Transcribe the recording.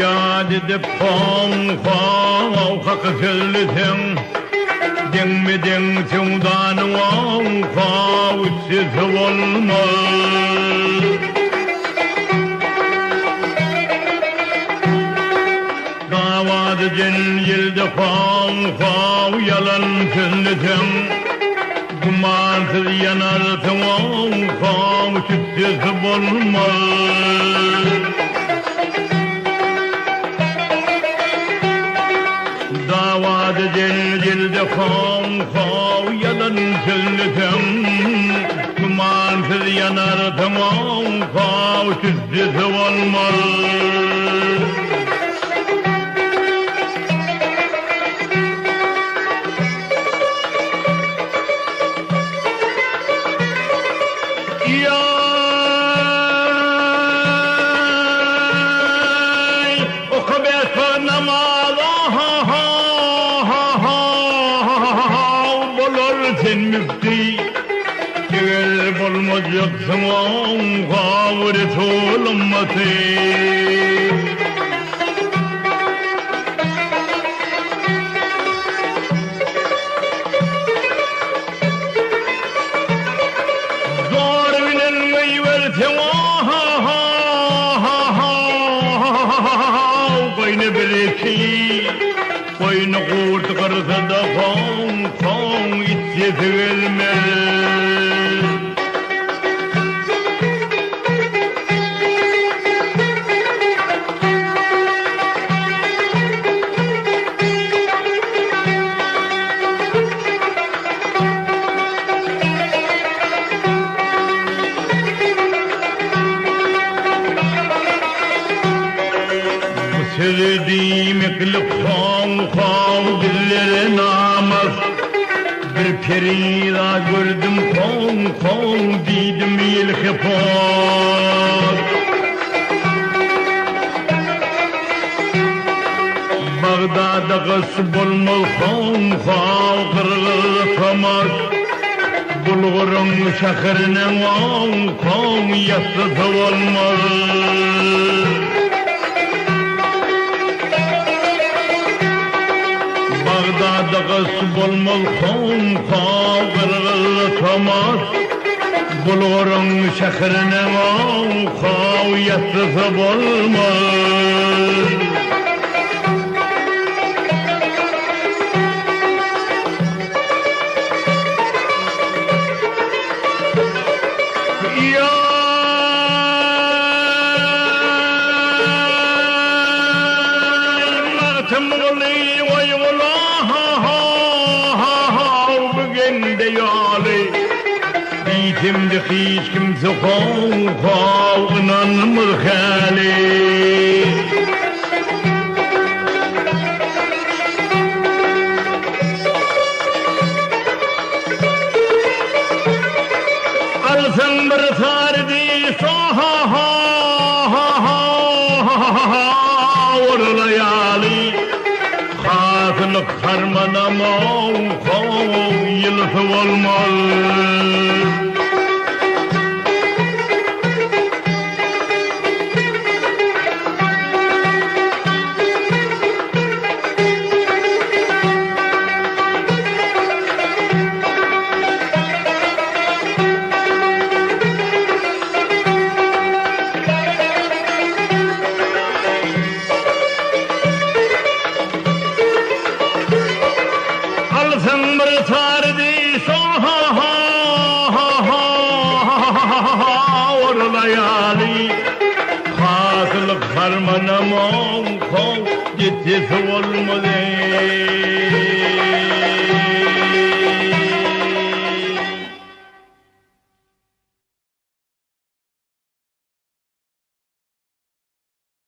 yad edip hak söylesen Denmeden sevdanı uçsuz olmaz Davadı yılda yalan söylesen Dumansız yanarsın uçsuz olmaz Davadı cilde yalan söylesem Dumansız yanardım uçsuz olmaz Bolmayacaksın gavret olması Zor bilinmeyi versen Koyne bireki Koyne kurt karısa da içse sevilmez Sevdiğim eklik dillere namaz Bir perida gördüm dedim ilhifat Bağdada kısıp olmaz kırgıtamaz Bulgurun şehirinin yassısı olmaz Bağdada kısıp olmaz kırgıtamaz Bulgurun şehirinin yassısı olmaz Şimdi hiç kimse inanmır hali Alsan bir sardi orlayali Hatırlık harmanama yılısı olmaz Harmanamam kol gitsi olmadı